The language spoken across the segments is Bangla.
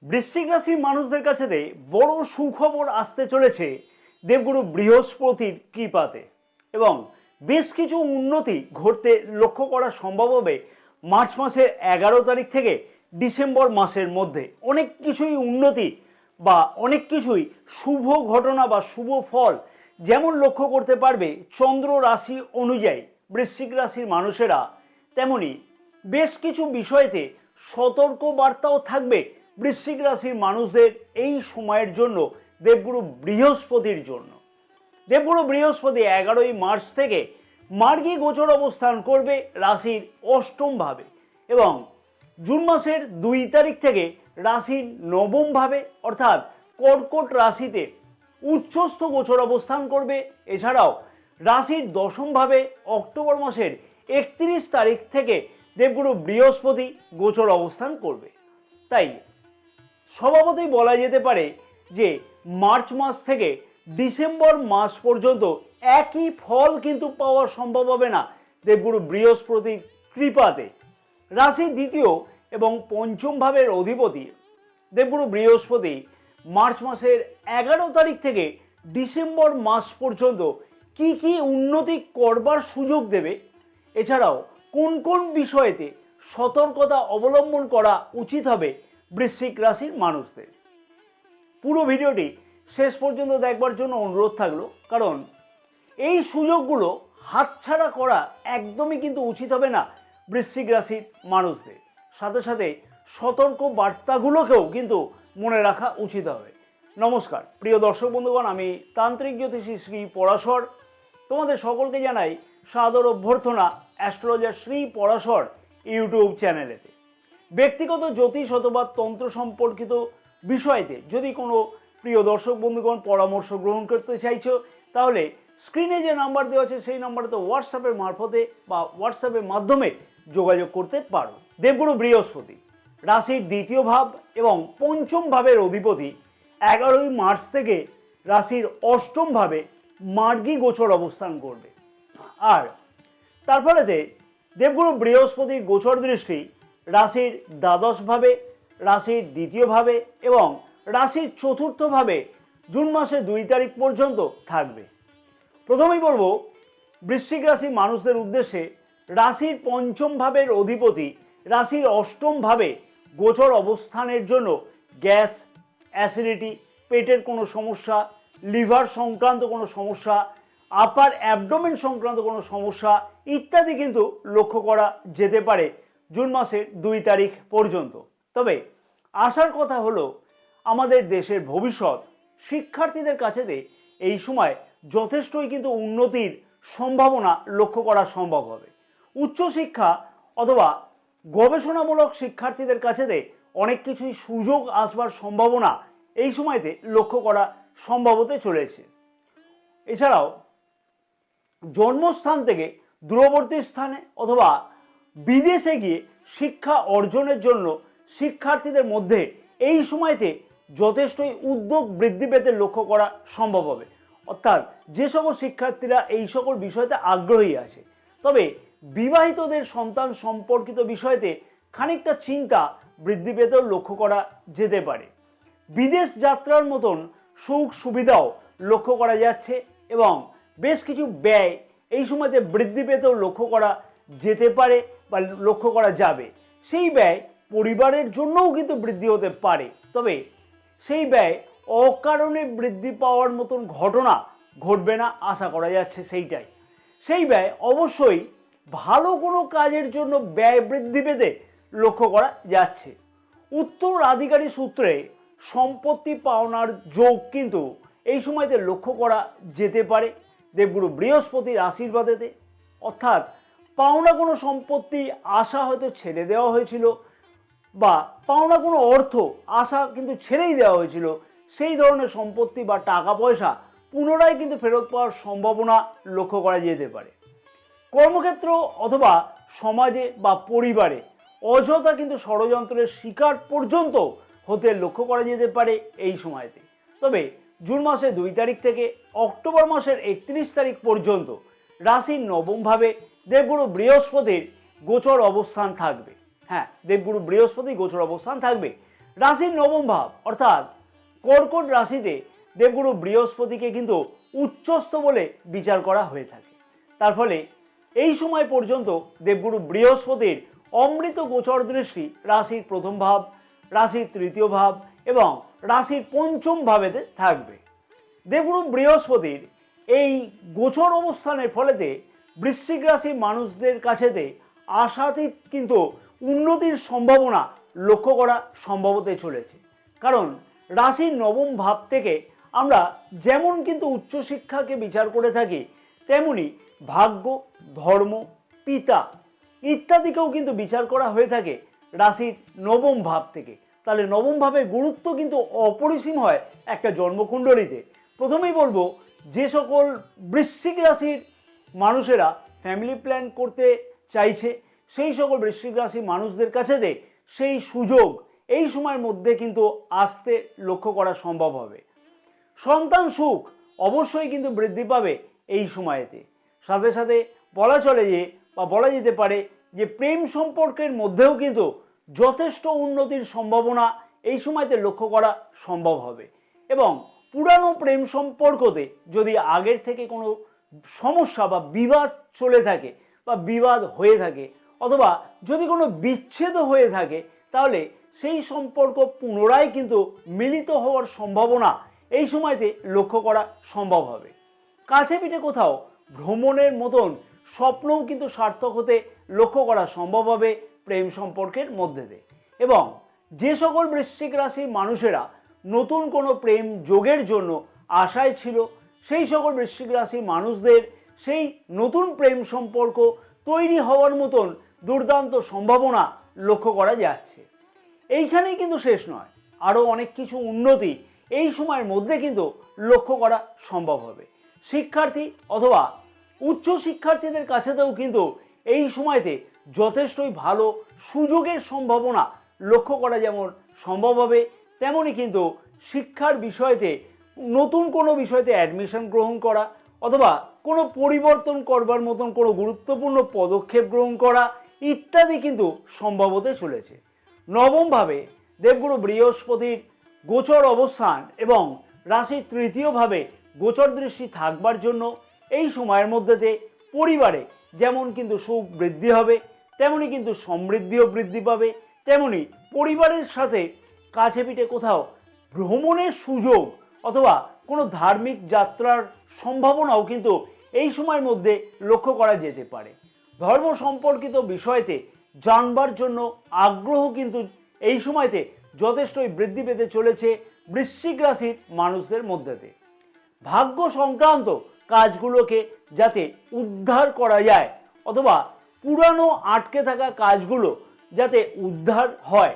বৃশ্চিক রাশির মানুষদের কাছে বড় সুখবর আসতে চলেছে দেবগুরু বৃহস্পতির কৃপাতে, এবং বেশ কিছু উন্নতি ঘটতে লক্ষ্য করা সম্ভব হবে মার্চ মাসের 11 তারিখ থেকে ডিসেম্বর মাসের মধ্যে। অনেক কিছুই উন্নতি বা অনেক কিছুই শুভ ঘটনা বা শুভ ফল যেমন লক্ষ্য করতে পারবে চন্দ্র রাশি অনুযায়ী বৃশ্চিক রাশির মানুষেরা, তেমনি বেশ কিছু বিষয়তে সতর্ক বার্তাও থাকবে বৃশ্চিক রাশির মানুষদের এই সময়ের জন্য দেবগুরু বৃহস্পতির জন্য। দেবগুরু বৃহস্পতি 11ই মার্চ থেকে মার্গী গোচর অবস্থান করবে রাশির অষ্টম ভাবে, এবং জুন মাসের 2 তারিখ থেকে রাশির নবম ভাবে অর্থাৎ কর্কট রাশিতে উচ্চস্থ গোচর অবস্থান করবে। এছাড়াও রাশির দশম ভাবে অক্টোবর মাসের 31 তারিখ থেকে দেবগুরু বৃহস্পতি গোচর অবস্থান করবে। তাই স্বভাবতই বলা যেতে পারে যে মার্চ মাস থেকে ডিসেম্বর মাস পর্যন্ত একই ফল কিন্তু পাওয়া সম্ভব হবে না দেবগুরু বৃহস্পতির কৃপাতে। রাশির দ্বিতীয় এবং পঞ্চম ভাবের অধিপতি দেবগুরু বৃহস্পতি মার্চ মাসের 11 তারিখ থেকে ডিসেম্বর মাস পর্যন্ত কি কি উন্নতি করবার সুযোগ দেবে, এছাড়াও কোন কোন বিষয়েতে সতর্কতা অবলম্বন করা উচিত হবে বৃশ্চিক রাশির মানুষদের। পুরো ভিডিওটি শেষ পর্যন্ত দেখবার জন্য অনুরোধ থাকলো, কারণ এই সুযোগগুলো হাতছাড়া করা একদমই কিন্তু উচিত হবে না বৃশ্চিক রাশির মানুষদের। সাথে সাথে সতর্ক বার্তাগুলোকেও কিন্তু মনে রাখা উচিত হবে। নমস্কার প্রিয় দর্শক বন্ধুগণ, আমি তান্ত্রিক জ্যোতিষী শ্রী পরাশর তোমাদের সকলকে জানাই সাদর অভ্যর্থনা অ্যাস্ট্রোলজার শ্রী পরাশর ইউটিউব চ্যানেলেতে। ব্যক্তিগত জ্যোতিষ অথবা তন্ত্র সম্পর্কিত বিষয়তে যদি কোনো প্রিয় দর্শক বন্ধুগণ পরামর্শ গ্রহণ করতে চাইছো, তাহলে স্ক্রিনে যে নাম্বার দেওয়া আছে সেই নাম্বারতে হোয়াটসঅ্যাপের মারফতে বা হোয়াটসঅ্যাপের মাধ্যমে যোগাযোগ করতে পারো। দেবগুরু বৃহস্পতি রাশির দ্বিতীয় ভাব এবং পঞ্চম ভাবের অধিপতি 11ই মার্চ থেকে রাশির অষ্টম ভাবে মার্গী গোচর অবস্থান করবে। আর তার ফলেতে দেবগুরু বৃহস্পতির গোচর দৃষ্টি রাশির দ্বাদশ ভাবে, রাশির দ্বিতীয় ভাবে এবং রাশির চতুর্থ ভাবে জুন মাসের 2 তারিখ পর্যন্ত থাকবে। প্রথমেই বলবো বৃশ্চিক রাশির মানুষদের উদ্দেশ্যে, রাশির পঞ্চম ভাবের অধিপতি রাশির অষ্টম ভাবে গোচর অবস্থানের জন্য গ্যাস, অ্যাসিডিটি, পেটের কোনো সমস্যা, লিভার সংক্রান্ত কোনো সমস্যা, আপার অ্যাবডোমেন সংক্রান্ত কোনো সমস্যা ইত্যাদি কিন্তু লক্ষ্য করা যেতে পারে জুন মাসের 2 তারিখ পর্যন্ত। তবে আসার কথা হলো আমাদের দেশের ভবিষ্যৎ শিক্ষার্থীদের কাছে এই সময় যথেষ্টই কিন্তু উন্নতির সম্ভাবনা লক্ষ্য করা সম্ভব হবে। উচ্চশিক্ষা অথবা গবেষণামূলক শিক্ষার্থীদের কাছে অনেক কিছুই সুযোগ আসবার সম্ভাবনা এই সময়তে লক্ষ্য করা সম্ভব হতে চলেছে। এছাড়াও জন্মস্থান থেকে দূরবর্তী স্থানে অথবা বিদেশে গিয়ে শিক্ষা অর্জনের জন্য শিক্ষার্থীদের মধ্যে এই সময়তে যথেষ্টই উদ্যোগ বৃদ্ধি পেতে লক্ষ্য করা সম্ভব হবে। অর্থাৎ যে সকল শিক্ষার্থীরা এই সকল বিষয়তে আগ্রহী আছে, তবে বিবাহিতদের সন্তান সম্পর্কিত বিষয়তে খানিকটা চিন্তা বৃদ্ধি পেতেও লক্ষ্য করা যেতে পারে। বিদেশ যাত্রার মতন সুখ সুবিধাও লক্ষ্য করা যাচ্ছে এবং বেশ কিছু ব্যয় এই সময়তে বৃদ্ধি পেতেও লক্ষ্য করা যেতে পারে বা লক্ষ্য করা যাবে। সেই ব্যয় পরিবারের জন্যও কিন্তু বৃদ্ধি হতে পারে, তবে সেই ব্যয় অকারণে বৃদ্ধি পাওয়ার মতন ঘটনা ঘটবে না আশা করা যাচ্ছে। সেই ব্যয় অবশ্যই ভালো কোনো কাজের জন্য ব্যয় বৃদ্ধি পেতে লক্ষ্য করা যাচ্ছে। উত্তরাধিকারী সূত্রে সম্পত্তি পাওনার যোগ কিন্তু এই সময়তে লক্ষ্য করা যেতে পারে দেবগুরু বৃহস্পতির আশীর্বাদেতে। অর্থাৎ পাওনা কোনো সম্পত্তি আশা হয়তো ছেড়ে দেওয়া হয়েছিল, বা পাওনা কোনো অর্থ আশা কিন্তু ছেড়েই দেওয়া হয়েছিল, সেই ধরনের সম্পত্তি বা টাকা পয়সা পুনরায় কিন্তু ফেরত পাওয়ার সম্ভাবনা লক্ষ্য করা যেতে পারে। কর্মক্ষেত্র অথবা সমাজে বা পরিবারে অযথা কিন্তু ষড়যন্ত্রের শিকার পর্যন্ত হতে লক্ষ্য করা যেতে পারে এই সময়তে। তবে জুন মাসের 2 তারিখ থেকে অক্টোবর মাসের 31 তারিখ পর্যন্ত রাশির নবম ভাবে দেবগুরু বৃহস্পতির গোচর অবস্থান থাকবে। হ্যাঁ, দেবগুরু বৃহস্পতি গোচর অবস্থান থাকবে। রাশির নবম ভাব অর্থাৎ কর্কট রাশিতে দেবগুরু বৃহস্পতিকে কিন্তু উচ্চস্থ বলে বিচার করা হয়ে থাকে। তার ফলে এই সময় পর্যন্ত দেবগুরু বৃহস্পতির অমৃত গোচর দৃষ্টি রাশির প্রথম ভাব, রাশির তৃতীয় ভাব এবং রাশির পঞ্চম ভাবেতে থাকবে। দেবগুরু বৃহস্পতির এই গোচর অবস্থানের ফলেতে বৃশ্চিক রাশির মানুষদের কাছেতে আশাতীত কিন্তু উন্নতির সম্ভাবনা লক্ষ্য করা সম্ভব হতে চলেছে। কারণ রাশির নবম ভাব থেকে আমরা যেমন কিন্তু উচ্চশিক্ষাকে বিচার করে থাকি, তেমনি ভাগ্য, ধর্ম, পিতা ইত্যাদিকেও কিন্তু বিচার করা হয়ে থাকে রাশির নবম ভাব থেকে। তাহলে নবম ভাবের গুরুত্ব কিন্তু অপরিসীম হয় একটা জন্মকুণ্ডলীতে। প্রথমেই বলবো, যে সকল বৃশ্চিক রাশির মানুষেরা ফ্যামিলি প্ল্যান করতে চাইছে, সেই সকল বৃশ্চিক রাশির মানুষদের কাছে সেই সুযোগ এই সময়ের মধ্যে কিন্তু আসতে লক্ষ্য করা সম্ভব হবে। সন্তান সুখ অবশ্যই কিন্তু বৃদ্ধি পাবে এই সময়েতে। সাথে সাথে বলা চলে যে বা বলা যেতে পারে যে প্রেম সম্পর্কের মধ্যেও কিন্তু যথেষ্ট উন্নতির সম্ভাবনা এই সময়তে লক্ষ্য করা সম্ভব হবে। এবং পুরানো প্রেম সম্পর্কতে যদি আগের থেকে কোনো সমস্যা বা বিবাদ চলে থাকে বা বিবাদ হয়ে থাকে, অথবা যদি কোনো বিচ্ছেদ হয়ে থাকে, তাহলে সেই সম্পর্ক পুনরায় কিন্তু মিলিত হওয়ার সম্ভাবনা এই সময়তে লক্ষ্য করা সম্ভব হবে। কাছে পিঠে কোথাও ভ্রমণের মতন স্বপ্নও কিন্তু সার্থক হতে লক্ষ্য করা সম্ভব হবে প্রেম সম্পর্কের মধ্যে দিয়ে। এবং যে সকল বৃশ্চিক রাশির মানুষেরা নতুন কোনো প্রেম যোগের জন্য আশায় ছিল, সেই সকল বৃশ্চিক রাশির মানুষদের সেই নতুন প্রেম সম্পর্ক তৈরি হওয়ার মতন দুর্দান্ত সম্ভাবনা লক্ষ্য করা যাচ্ছে। এইখানেই কিন্তু শেষ নয়, আরও অনেক কিছু উন্নতি এই সময়ের মধ্যে কিন্তু লক্ষ্য করা সম্ভব হবে। শিক্ষার্থী অথবা উচ্চ শিক্ষার্থীদের কাছেতেও কিন্তু এই সময়তে যথেষ্টই ভালো সুযোগের সম্ভাবনা লক্ষ্য করা যেমন সম্ভব হবে, তেমনি কিন্তু শিক্ষার বিষয়তে নতুন কোনো বিষয়তে অ্যাডমিশন গ্রহণ করা অথবা কোনো পরিবর্তন করবার মতন কোনো গুরুত্বপূর্ণ পদক্ষেপ গ্রহণ করা ইত্যাদি কিন্তু সম্ভব হতে চলেছে। নবমভাবে দেবগুরু বৃহস্পতির গোচর অবস্থান এবং রাশির তৃতীয়ভাবে গোচর দৃষ্টি থাকবার জন্য এই সময়ের মধ্যেতে পরিবারে যেমন কিন্তু সুখ বৃদ্ধি হবে, তেমনি কিন্তু সমৃদ্ধিও বৃদ্ধি পাবে, তেমনি পরিবারের সাথে কাছে পিঠে কোথাও ভ্রমণের সুযোগ অথবা কোনো ধার্মিক যাত্রার সম্ভাবনাও কিন্তু এই সময়ের মধ্যে লক্ষ্য করা যেতে পারে। ধর্ম সম্পর্কিত বিষয়তে জানবার জন্য আগ্রহ কিন্তু এই সময়তে যথেষ্টই বৃদ্ধি পেতে চলেছে বৃশ্চিক রাশির মানুষদের মধ্যে। ভাগ্য সংক্রান্ত কাজগুলোকে যাতে উদ্ধার করা যায় অথবা পুরানো আটকে থাকা কাজগুলো যাতে উদ্ধার হয়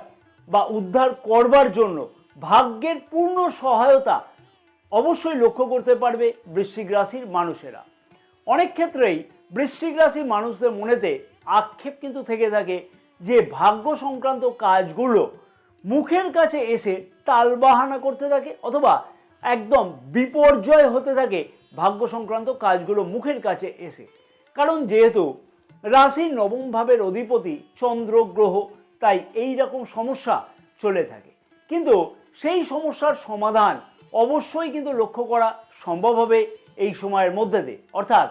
বা উদ্ধার করবার জন্য ভাগ্যের পূর্ণ সহায়তা অবশ্যই লক্ষ্য করতে পারবে বৃশ্চিক রাশির মানুষেরা। অনেক ক্ষেত্রেই বৃশ্চিক রাশির মানুষদের মনেতে আক্ষেপ কিন্তু থেকে থাকে যে ভাগ্য সংক্রান্ত কাজগুলো মুখের কাছে এসে টালবাহানা করতে থাকে অথবা একদম বিপর্যয় হতে থাকে ভাগ্য সংক্রান্ত কাজগুলো মুখের কাছে এসে। কারণ যেহেতু রাশির নবম ভাবের অধিপতি চন্দ্র গ্রহ, তাই এই রকম সমস্যা চলে থাকে। কিন্তু সেই সমস্যার সমাধান অবশ্যই কিন্তু লক্ষ্য করা সম্ভব হবে এই সময়ের মধ্যে দিয়ে। অর্থাৎ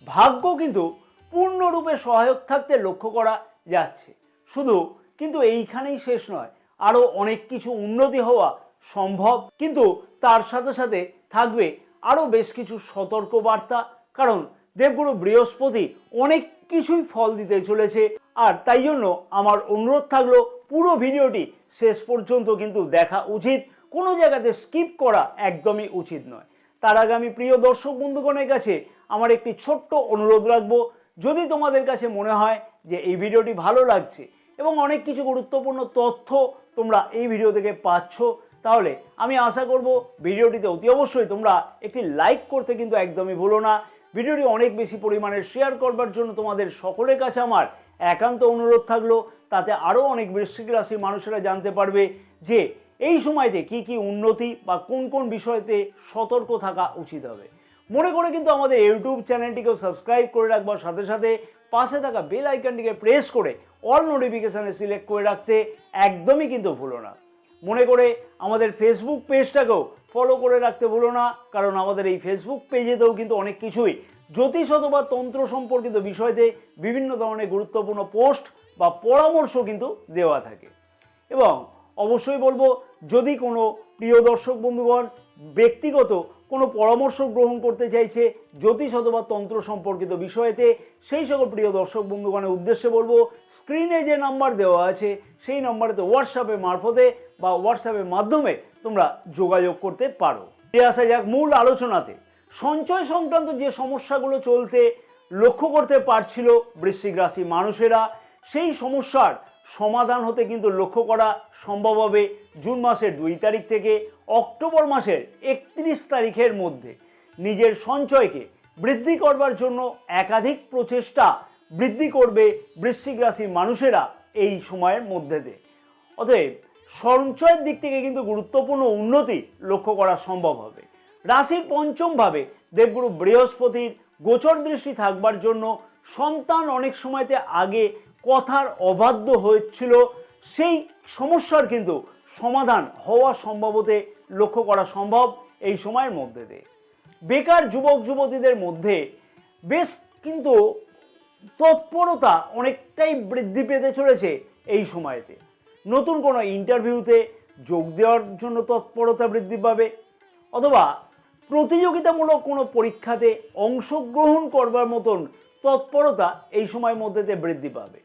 ভাগ্য কিন্তু পূর্ণরূপে সহায়ক থাকতে লক্ষ্য করা যাচ্ছে। শুধু কিন্তু এইখানেই শেষ নয়, আরও অনেক কিছু উন্নতি হওয়া সম্ভব, কিন্তু তার সাথে সাথে থাকবে আরও বেশ কিছু সতর্ক বার্তা। কারণ দেবগুরু বৃহস্পতি অনেক কিছুই ফল দিতে চলেছে, আর তাই জন্য আমার অনুরোধ থাকলো পুরো ভিডিওটি শেষ পর্যন্ত কিন্তু দেখা উচিত, কোনো জায়গাতে স্কিপ করা একদমই উচিত নয়। তার আগে আমি প্রিয় দর্শক বন্ধুগণের কাছে আমার একটি ছোট্ট অনুরোধ রাখবো, যদি তোমাদের কাছে মনে হয় যে এই ভিডিওটি ভালো লাগছে এবং অনেক কিছু গুরুত্বপূর্ণ তথ্য তোমরা এই ভিডিও থেকে পাচ্ছ, তাহলে আমি আশা করব ভিডিওটিতে অতি অবশ্যই তোমরা একটি লাইক করতে কিন্তু একদমই ভুলো না। ভিডিওটি অনেক বেশি পরিমাণে শেয়ার করবার জন্য তোমাদের সকলের কাছে আমার একান্ত অনুরোধ থাকলো, তাতে আরও অনেক বৃশ্চিক রাশির মানুষেরা জানতে পারবে যে এই সময়তে কি কি উন্নতি বা কোন কোন বিষয়তে সতর্ক থাকা উচিত হবে। মনে করে কিন্তু আমাদের ইউটিউব চ্যানেলটিকেও সাবস্ক্রাইব করে রাখবার সাথে সাথে পাশে থাকা বেল আইকনটিকে প্রেস করে অল নোটিফিকেশানে সিলেক্ট করে রাখতে একদমই কিন্তু ভুলো না। মনে করে আমাদের ফেসবুক পেজটাকেও ফলো করে রাখতে ভুলো না, কারণ আমাদের এই ফেসবুক পেজেতেও কিন্তু অনেক কিছুই জ্যোতিষ অথবা তন্ত্র সম্পর্কিত বিষয়তে বিভিন্ন ধরনের গুরুত্বপূর্ণ পোস্ট বা পরামর্শ কিন্তু দেওয়া থাকে। এবং অবশ্যই বলবো, যদি কোনো প্রিয় দর্শক বন্ধুগণ ব্যক্তিগত কোনো পরামর্শ গ্রহণ করতে চাইছে জ্যোতিষ অথবা তন্ত্র সম্পর্কিত বিষয়েতে, সেই সকল প্রিয় দর্শক বন্ধুগণের উদ্দেশ্যে বলবো, স্ক্রিনে যে নাম্বার দেওয়া আছে সেই নাম্বারেতে হোয়াটসঅ্যাপের মারফতে বা হোয়াটসঅ্যাপের মাধ্যমে তোমরা যোগাযোগ করতে পারো। আসা যাক মূল আলোচনাতে। সঞ্চয় সংক্রান্ত যে সমস্যাগুলো চলতে লক্ষ্য করতে পারছিল বৃশ্চিক রাশি মানুষেরা, সেই সমস্যার সমাধান হতে কিন্তু লক্ষ্য করা সম্ভব হবে জুন মাসের 2 তারিখ থেকে অক্টোবর মাসের 31 তারিখের মধ্যে। নিজের সঞ্চয়কে বৃদ্ধি করবার জন্য একাধিক প্রচেষ্টা বৃদ্ধি করবে বৃশ্চিক রাশির মানুষেরা এই সময়ের মধ্যে দিয়ে। অতএব সঞ্চয়ের দিক থেকে কিন্তু গুরুত্বপূর্ণ উন্নতি লক্ষ্য করা সম্ভব হবে। রাশির পঞ্চম ভাবে দেবগুরু বৃহস্পতির গোচর দৃষ্টি থাকবার জন্য সন্তান অনেক সময়তে আগে কথার অবাধ্য হয়েছিল, সেই সমস্যার কিন্তু সমাধান হওয়া সম্ভবতে লক্ষ্য করা সম্ভব এই সময়ের মধ্যে দিয়ে। বেকার যুবক যুবতীদের মধ্যে বেশ কিন্তু তৎপরতা অনেকটাই বৃদ্ধি পেতে চলেছে এই সময়তে। নতুন কোনো ইন্টারভিউতে যোগ দেওয়ার জন্য তৎপরতা বৃদ্ধি পাবে, অথবা প্রতিযোগিতামূলক কোনো পরীক্ষাতে অংশগ্রহণ করবার মতন তৎপরতা এই সময়ের মধ্যেতে বৃদ্ধি পাবে।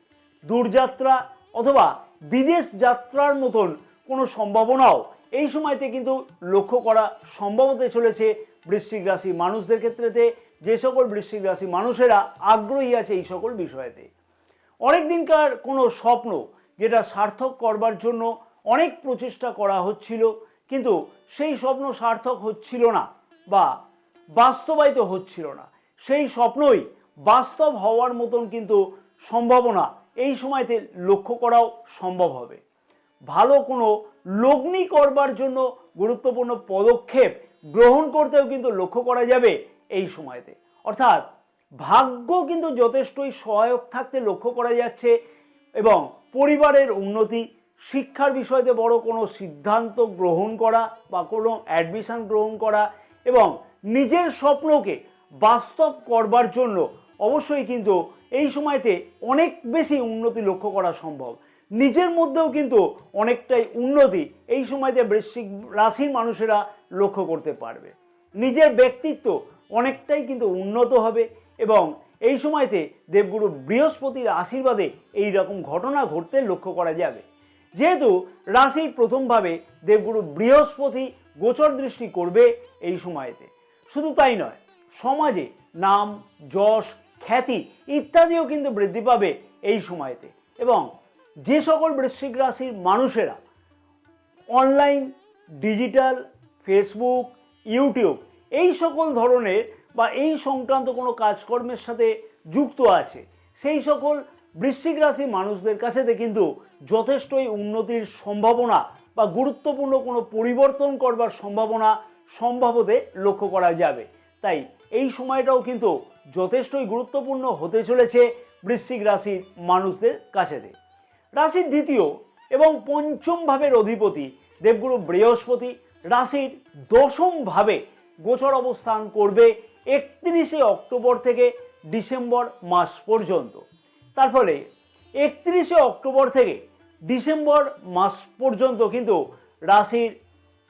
দূরযাত্রা অথবা বিদেশ যাত্রার মতন কোনো সম্ভাবনাও এই সময়তে কিন্তু লক্ষ্য করা সম্ভব হতে চলেছে বৃশ্চিক রাশি মানুষদের ক্ষেত্রেতে, যে সকল বৃশ্চিক রাশি মানুষেরা আগ্রহী আছে এই সকল বিষয়েতে। অনেক দিনকার কোনো স্বপ্ন যেটা সার্থক করবার জন্য অনেক প্রচেষ্টা করা হচ্ছিল, কিন্তু সেই স্বপ্ন সার্থক হচ্ছিল না বা বাস্তবায়িত হচ্ছিল না, সেই স্বপ্নই বাস্তব হওয়ার মতন কিন্তু সম্ভাবনা এই সময়তে লক্ষ্য করাও সম্ভব হবে। ভালো কোনো লগ্নি করবার জন্য গুরুত্বপূর্ণ পদক্ষেপ গ্রহণ করতেও কিন্তু লক্ষ্য করা যাবে এই সময়তে। অর্থাৎ ভাগ্য কিন্তু যথেষ্টই সহায়ক থাকতে লক্ষ্য করা যাচ্ছে, এবং পরিবারের উন্নতি, শিক্ষার বিষয়তে বড় কোনো সিদ্ধান্ত গ্রহণ করা বা কোনো অ্যাডমিশন গ্রহণ করা এবং নিজের স্বপ্নকে বাস্তব করবার জন্য অবশ্যই কিন্তু এই সময়তে অনেক বেশি উন্নতি লক্ষ্য করা সম্ভব। নিজের মধ্যেও কিন্তু অনেকটাই উন্নতি এই সময়তে বৃশ্চিক রাশির মানুষেরা লক্ষ্য করতে পারবে। নিজের ব্যক্তিত্ব অনেকটাই কিন্তু উন্নত হবে, এবং এই সময়তে দেবগুরু বৃহস্পতির আশীর্বাদে এই রকম ঘটনা ঘটতে লক্ষ্য করা যাবে। যেহেতু রাশির প্রথমভাবে দেবগুরু বৃহস্পতি গোচর দৃষ্টি করবে এই সময়তে, শুধু তাই নয়, সমাজে নাম, যশ, খ্যাতি ইত্যাদিও কিন্তু বৃদ্ধি পাবে এই সময়তে। এবং যে সকল বৃশ্চিক রাশির মানুষেরা অনলাইন, ডিজিটাল, ফেসবুক, ইউটিউব এই সকল ধরনের বা এই সংক্রান্ত কোনো কাজকর্মের সাথে যুক্ত আছে, সেই সকল বৃশ্চিক রাশির মানুষদের কাছেতে কিন্তু যথেষ্টই উন্নতির সম্ভাবনা বা গুরুত্বপূর্ণ কোনো পরিবর্তন করবার সম্ভাবনা সম্ভবতে লক্ষ্য করা যাবে। তাই এই সময়টাও কিন্তু যথেষ্টই গুরুত্বপূর্ণ হতে চলেছে বৃশ্চিক রাশির মানুষদের কাছেতে। রাশির দ্বিতীয় এবং পঞ্চম ভাবের অধিপতি দেবগুরু বৃহস্পতি রাশির দশম ভাবে গোচর অবস্থান করবে 31শে অক্টোবর থেকে ডিসেম্বর মাস পর্যন্ত। তার ফলে 31শে অক্টোবর থেকে ডিসেম্বর মাস পর্যন্ত কিন্তু রাশির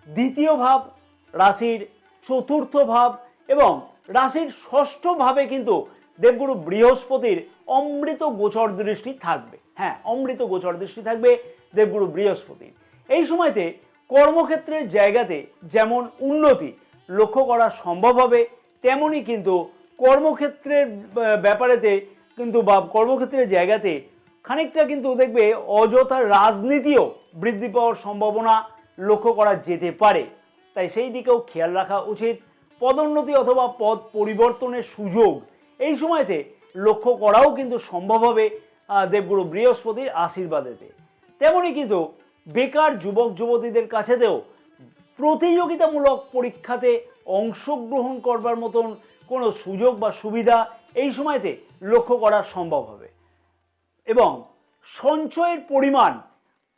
দ্বিতীয় ভাব, রাশির চতুর্থ ভাব এবং রাশির ষষ্ঠ ভাবে কিন্তু দেবগুরু বৃহস্পতির অমৃত গোচর দৃষ্টি থাকবে। হ্যাঁ, অমৃত গোচর দৃষ্টি থাকবে দেবগুরু বৃহস্পতির। এই সময়তে কর্মক্ষেত্রের জায়গাতে যেমন উন্নতি লক্ষ্য করা সম্ভব হবে, তেমনি কিন্তু কর্মক্ষেত্রের ব্যাপারেতে কিন্তু বা কর্মক্ষেত্রের জায়গাতে খানিকটা কিন্তু দেখবে অযথা রাজনীতিও বৃদ্ধি পাওয়ার সম্ভাবনা লক্ষ্য করা যেতে পারে। তাই সেই দিকেও খেয়াল রাখা উচিত। পদোন্নতি অথবা পদ পরিবর্তনের সুযোগ এই সময়তে লক্ষ্য করাও কিন্তু সম্ভব হবে দেবগুরু বৃহস্পতির আশীর্বাদেতে। তেমনি কিন্তু বেকার যুবক যুবতীদের কাছেতেও প্রতিযোগিতামূলক পরীক্ষাতে অংশগ্রহণ করবার মতন কোনো সুযোগ বা সুবিধা এই সময়তে লক্ষ্য করা সম্ভব হবে, এবং সঞ্চয়ের পরিমাণ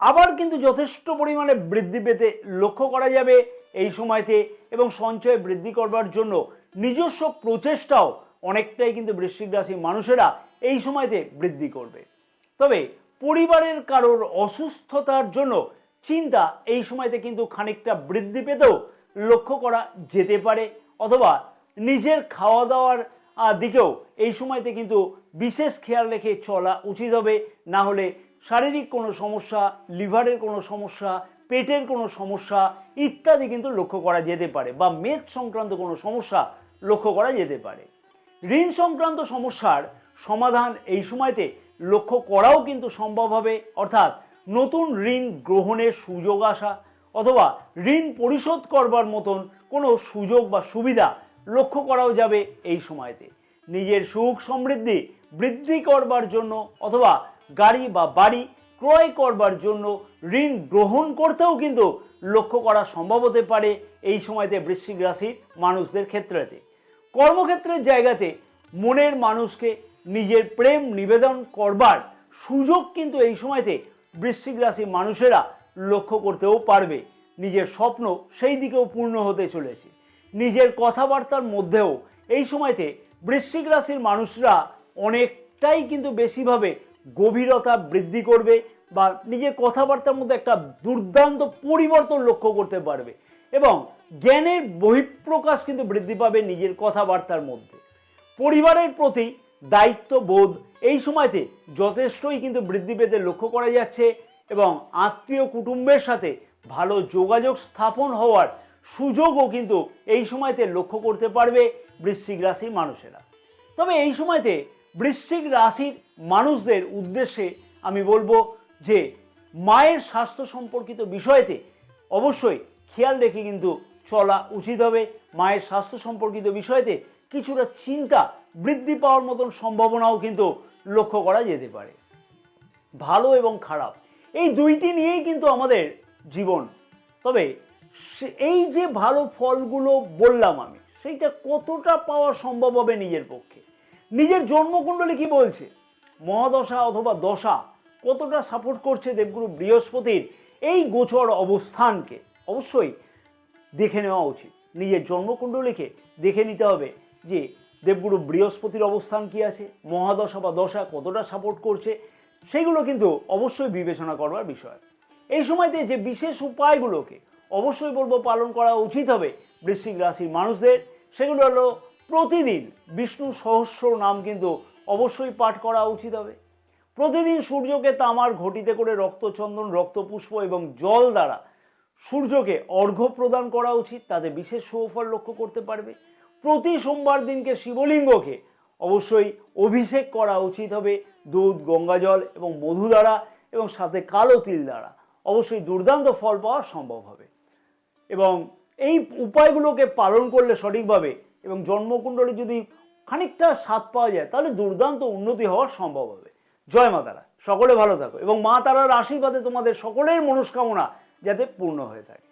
আবার কিন্তু যথেষ্ট পরিমাণে বৃদ্ধি পেতে লক্ষ্য করা যাবে এই সময়তে, এবং সঞ্চয় বৃদ্ধি করবার জন্য নিজস্ব প্রচেষ্টাও অনেকটাই কিন্তু বৃশ্চিক রাশির মানুষেরা এই সময়তে বৃদ্ধি করবে। তবে পরিবারের কারোর অসুস্থতার জন্য চিন্তা এই সময়তে কিন্তু খানিকটা বৃদ্ধি পেতেও লক্ষ্য করা যেতে পারে, অথবা নিজের খাওয়া দাওয়ার দিকেও এই সময়তে কিন্তু বিশেষ খেয়াল রেখে চলা উচিত হবে। না হলে শারীরিক কোনো সমস্যা, লিভারের কোনো সমস্যা, পেটের কোনো সমস্যা ইত্যাদি কিন্তু লক্ষ্য করা যেতে পারে, বা মেদ সংক্রান্ত কোনো সমস্যা লক্ষ্য করা যেতে পারে। ঋণ সংক্রান্ত সমস্যার সমাধান এই সময়তে লক্ষ্য করাও কিন্তু সম্ভব হবে, অর্থাৎ নতুন ঋণ গ্রহণের সুযোগ আসা, অথবা ঋণ পরিশোধ করবার মতন কোনো সুযোগ বা সুবিধা লক্ষ্য করাও যাবে এই সময়তে। নিজের সুখ সমৃদ্ধি বৃদ্ধি করবার জন্য অথবা গাড়ি বা বাড়ি ক্রয় করবার জন্য ঋণ গ্রহণ করতেও কিন্তু লক্ষ্য করা সম্ভব হতে পারে এই সময়তে বৃশ্চিক রাশির মানুষদের ক্ষেত্রেতে। কর্মক্ষেত্রের জায়গাতে মনের মানুষকে নিজের প্রেম নিবেদন করবার সুযোগ কিন্তু এই সময়তে বৃশ্চিক রাশির মানুষেরা লক্ষ্য করতেও পারবে। নিজের স্বপ্ন সেই দিকেও পূর্ণ হতে চলেছে। নিজের কথাবার্তার মধ্যেও এই সময়তে বৃশ্চিক রাশির মানুষরা অনেকটাই কিন্তু বেশিভাবে গভীরতা বৃদ্ধি করবে, বা নিজের কথাবার্তার মধ্যে একটা দুর্দান্ত পরিবর্তন লক্ষ্য করতে পারবে, এবং জ্ঞানের বহিঃপ্রকাশ কিন্তু বৃদ্ধি পাবে নিজের কথাবার্তার মধ্যে। পরিবারের প্রতি দায়িত্ববোধ এই সময়তে যথেষ্টই কিন্তু বৃদ্ধি পেতে লক্ষ্য করা যাচ্ছে, এবং আত্মীয় কুটুম্বের সাথে ভালো যোগাযোগ স্থাপন হওয়ার সুযোগও কিন্তু এই সময়তে লক্ষ্য করতে পারবে বৃশ্চিক রাশির মানুষেরা। তবে এই সময়তে বৃশ্চিক রাশির মানুষদের উদ্দেশ্যে আমি বলবো যে মায়ের স্বাস্থ্য সম্পর্কিত বিষয়তে অবশ্যই খেয়াল রেখে কিন্তু চলা উচিত হবে। মায়ের স্বাস্থ্য সম্পর্কিত বিষয়তে কিছুটা চিন্তা বৃদ্ধি পাওয়ার মতন সম্ভাবনাও কিন্তু লক্ষ্য করা যেতে পারে। ভালো এবং খারাপ এই দুইটি নিয়েই কিন্তু আমাদের জীবন। তবে এই যে ভালো ফলগুলো বললাম আমি, সেইটা কতটা পাওয়া সম্ভব হবে নিজের পক্ষে? নিজের জন্মকুণ্ডলী কি বলছে, মহাদশা অথবা দশা কতটা সাপোর্ট করছে দেবগুরু বৃহস্পতির এই গোচর অবস্থানকে অবশ্যই দেখে নেওয়া উচিত। নিজের জন্মকুণ্ডলীকে দেখে নিতে হবে যে দেবগুরু বৃহস্পতির অবস্থান কি আছে, মহাদশা বা দশা কতটা সাপোর্ট করছে, সেগুলো কিন্তু অবশ্যই বিবেচনা করবার বিষয়। এই সময়তে যে বিশেষ উপায়গুলোকে অবশ্যই বলবো পালন করা উচিত হবে বৃশ্চিক রাশির মানুষদের, সেগুলো হলো প্রতিদিন বিষ্ণু সহস্র নাম কিন্তু অবশ্যই পাঠ করা উচিত হবে। প্রতিদিন সূর্যকে তামার ঘটিতে করে রক্তচন্দন, রক্তপুষ্প এবং জল দ্বারা সূর্যকে অর্ঘ্য প্রদান করা উচিত, তাতে বিশেষ সুফল লক্ষ্য করতে পারবে। প্রতি সোমবার দিনকে শিবলিঙ্গকে অবশ্যই অভিষেক করা উচিত হবে দুধ, গঙ্গাজল এবং মধু দ্বারা, এবং সাথে কালো তিল দ্বারা। অবশ্যই দুর্দান্ত ফল পাওয়া সম্ভব হবে। এবং এই উপায়গুলোকে পালন করলে সঠিকভাবে এবং জন্মকুণ্ডলী যদি খানিকটা স্বাদ পাওয়া যায়, তাহলে দুর্দান্ত উন্নতি হওয়া সম্ভব হবে। জয় মা তারা, সকলে ভালো থাকো, এবং মা তারার আশীর্বাদে তোমাদের সকলের মনস্কামনা যাতে পূর্ণ হয়ে থাকে।